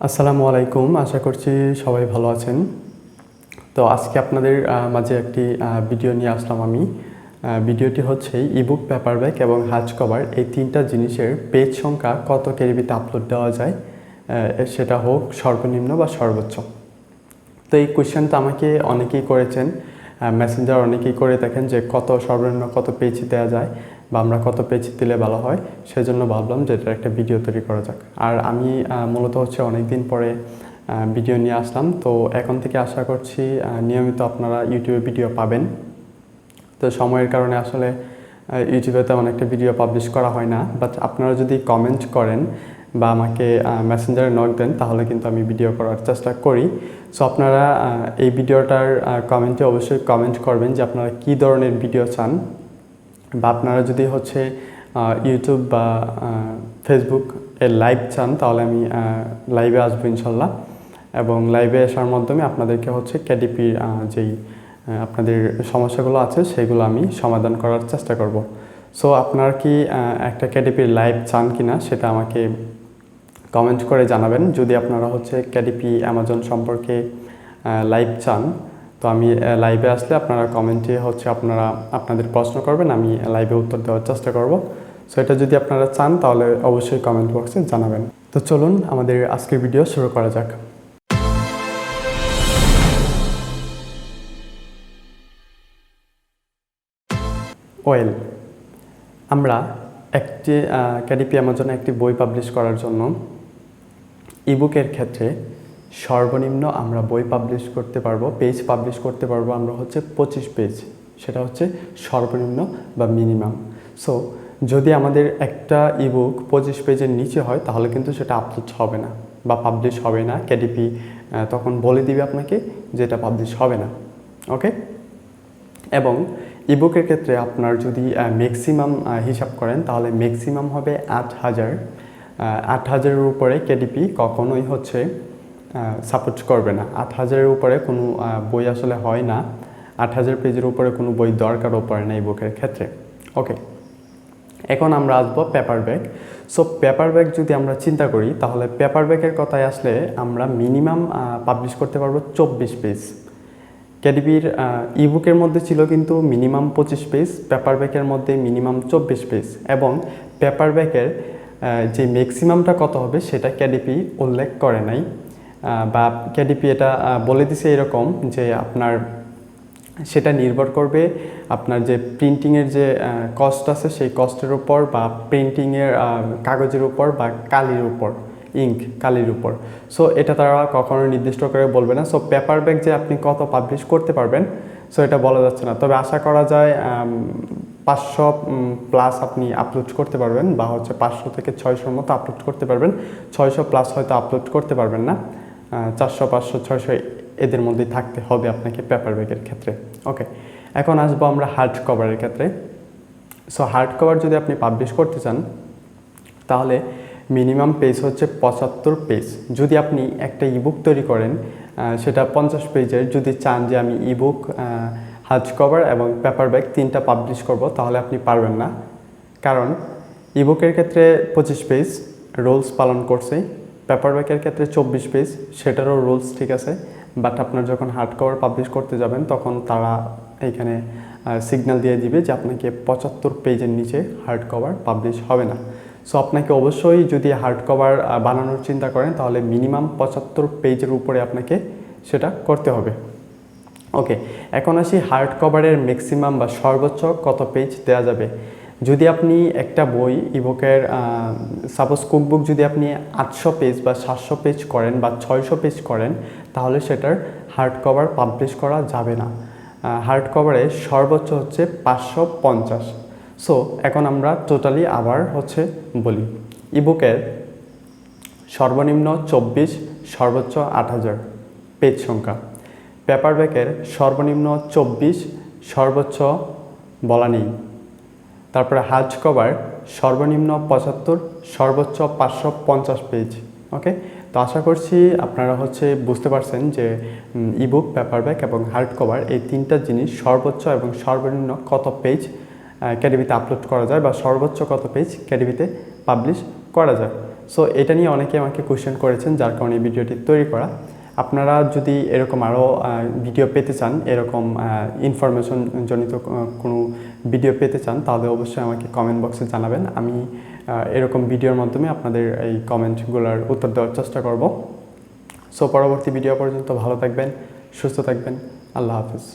আসসালামু আলাইকুম, আশা করছি সবাই ভালো আছেন। তো আজকে আপনাদের মাঝে একটি ভিডিও নিয়ে আসলাম আমি। ভিডিওটি হচ্ছে ইবুক, পেপারব্যাক এবং হার্ড কভার এই তিনটা জিনিসের পেজ সংখ্যা কত কেডিবিতে আপলোড দেওয়া যায়, সেটা হোক সর্বনিম্ন বা সর্বোচ্চ। তো এই কোয়েশ্চেনটা আমাকে অনেকেই করেছেন, মেসেঞ্জার অনেকেই করে দেখেন যে কত সর্বনিম্ন কত পেজ দেওয়া যায় বা আমরা কত পেজ দিলে ভালো হয়। সেজন্য ভাবলাম যে এটার একটা ভিডিও তৈরি করা যাক। আর আমি মূলত হচ্ছে অনেক দিন পরে ভিডিও নিয়ে আসলাম। তো এখন থেকে আশা করছি নিয়মিত আপনারা ইউটিউবে ভিডিও পাবেন। তো সময়ের কারণে আসলে ইউটিউবে তেমন একটা ভিডিও পাবলিশ করা হয় না, বাট আপনারা যদি কমেন্ট করেন বা আমাকে মেসেঞ্জারে নক দেন তাহলে কিন্তু আমি ভিডিও করার চেষ্টা করি। সো আপনারা এই ভিডিওটার কমেন্টে অবশ্যই কমেন্ট করবেন যে আপনারা কী ধরনের ভিডিও চান, বা আপনারা যদি হচ্ছে ইউটিউব বা ফেসবুক এর লাইভ চান তাহলে আমি লাইভে আসবো ইনশাল্লাহ, এবং লাইভে আসার মাধ্যমে আপনাদেরকে হচ্ছে কেডিপির যেই আপনাদের সমস্যাগুলো আছে সেগুলো আমি সমাধান করার চেষ্টা করব। সো আপনারা কি একটা কেডিপির লাইভ চান কিনা সেটা আমাকে কমেন্ট করে জানাবেন। যদি আপনারা হচ্ছে কেডিপি অ্যামাজন সম্পর্কে লাইভ চান তো আমি লাইভে আসলে আপনারা কমেন্টে হচ্ছে আপনারা আপনাদের প্রশ্ন করবেন, আমি লাইভে উত্তর দেওয়ার চেষ্টা করব। সো এটা যদি আপনারা চান তাহলে অবশ্যই কমেন্ট বক্সে জানাবেন। তো চলুন আমাদের আজকের ভিডিও শুরু করা যাক। ওয়েল, আমরা একটি কেডিপি অ্যামাজনে একটি বই পাবলিশ করার জন্য ইবুকের ক্ষেত্রে সর্বনিম্ন আমরা বই পাবলিশ করতে পারবো, পেজ পাবলিশ করতে পারবো আমরা হচ্ছে 25 পেজ। সেটা হচ্ছে সর্বনিম্ন বা মিনিমাম। সো যদি আমাদের একটা ইবুক 25 পেজের নিচে হয় তাহলে কিন্তু সেটা আপলোড হবে না বা পাবলিশ হবে না। কেডিপি তখন বলে দিবে আপনাকে যে এটা পাবলিশ হবে না। ওকে, এবং ইবুকের ক্ষেত্রে আপনার যদি ম্যাক্সিমাম হিসাব করেন তাহলে ম্যাক্সিমাম হবে 8000। 8000-এর উপরে কেডিপি কখনোই হচ্ছে সাপোর্ট করবে না। 8000-এর উপরে কোনো বই আসলে হয় না। 8000 পেজের উপরে কোনো বই দরকারও পড়ে না ইবুকের ক্ষেত্রে। ওকে, এখন আমরা আসবো পেপারব্যাক। সো পেপারব্যাক যদি আমরা চিন্তা করি তাহলে পেপারব্যাকের কথায় আসলে আমরা মিনিমাম পাবলিশ করতে পারবো 24 পেজ। কেডিপির ইবুকের মধ্যে ছিল কিন্তু মিনিমাম 25 পেজ, পেপারব্যাকের মধ্যে মিনিমাম 24 পেজ, এবং পেপারব্যাকের যে ম্যাক্সিমামটা কত হবে সেটা কেডিপি উল্লেখ করে নাই, বা কেডিপি এটা বলে দিছে এরকম যে আপনার সেটা নির্ভর করবে আপনার যে প্রিন্টিংয়ের যে কস্ট আছে সেই কস্টের উপর, বা প্রিন্টিংয়ের কাগজের উপর, বা কালির উপর, কালির উপর। সো এটা তারা কখনো নির্দিষ্ট করে বলবে না। সো পেপারব্যাক যে আপনি কত পাবলিশ করতে পারবেন সো এটা বলা যাচ্ছে না, তবে আশা করা যায় 500 প্লাস আপনি আপলোড করতে পারবেন, বা হচ্ছে 500 থেকে 600-র মতো আপলোড করতে পারবেন। 600 প্লাস হয়তো আপলোড করতে পারবেন না, 400, 500, 600 এদের মধ্যেই থাকতে হবে আপনাকে পেপারব্যাকের ক্ষেত্রে। ওকে, এখন আসবো আমরা হার্ড কভারের ক্ষেত্রে। সো হার্ড কভার যদি আপনি পাবলিশ করতে চান তাহলে মিনিমাম পেজ হচ্ছে 75 পেজ। যদি আপনি একটা ইবুক তৈরি করেন সেটা 50 পেজের, যদি চান যে আমি ইবুক, হার্ড কভার এবং পেপারব্যাক তিনটা পাবলিশ করব তাহলে আপনি পারবেন না, কারণ ইবুকের ক্ষেত্রে 25 পেজ রুলস পালন করছে, পেপারব্যাকের ক্ষেত্রে 24 পেজ সেটারও রুলস ঠিক আছে, বাট আপনার যখন হার্ড কভার পাবলিশ করতে যাবেন তখন তারা এইখানে সিগন্যাল দিয়ে দিবে যে আপনাকে 75 পেজের নিচে হার্ড কভার পাবলিশ হবে না। সো আপনাকে অবশ্যই যদি হার্ড কভার বানানোর চিন্তা করেন তাহলে মিনিমাম 75 পেজের উপরে আপনাকে সেটা করতে হবে। ওকে, এখন আসি হার্ড কভারের ম্যাক্সিমাম বা সর্বোচ্চ কত পেজ দেওয়া যাবে। যদি আপনি একটা বই ইবুকের সাপোজ কুকবুক যদি আপনি 800 পেজ বা 700 পেজ করেন বা 600 পেজ করেন তাহলে সেটার হার্ড কভার পাবলিশ করা যাবে না। হার্ড কভারে সর্বোচ্চ হচ্ছে 550। সো এখন আমরা টোটালি আবার হচ্ছে বলি, ইবুকের সর্বনিম্ন 24, সর্বোচ্চ 8000 পেজ সংখ্যা। পেপারব্যাকের সর্বনিম্ন 24, সর্বোচ্চ বলা নেই। তারপরে হার্ড কভার সর্বনিম্ন 75, সর্বোচ্চ 550 পেজ। ওকে, তো আশা করছি আপনারা হচ্ছে বুঝতে পারছেন যে ইবুক, পেপারব্যাক এবং হার্ড কভার এই তিনটা জিনিস সর্বোচ্চ এবং সর্বনিম্ন কত পেজ কেডিপিতে আপলোড করা যায়, বা সর্বোচ্চ কত পেজ কেডিপিতে পাবলিশ করা যায়। সো এটা নিয়ে অনেকে আমাকে কোশ্চেন করেছেন, যার কারণে এই ভিডিওটি তৈরি করা। আপনারা যদি এরকম আরও ভিডিও পেতে চান, এরকম ইনফরমেশন জনিত কোনো ভিডিও পেতে চান, তাহলে অবশ্যই আমাকে কমেন্ট বক্সে জানাবেন। আমি এরকম ভিডিওর মাধ্যমে আপনাদের এই কমেন্টগুলোর উত্তর দেওয়ার চেষ্টা করব। সো পরবর্তী ভিডিও পর্যন্ত ভালো থাকবেন, সুস্থ থাকবেন। আল্লাহ হাফিজ।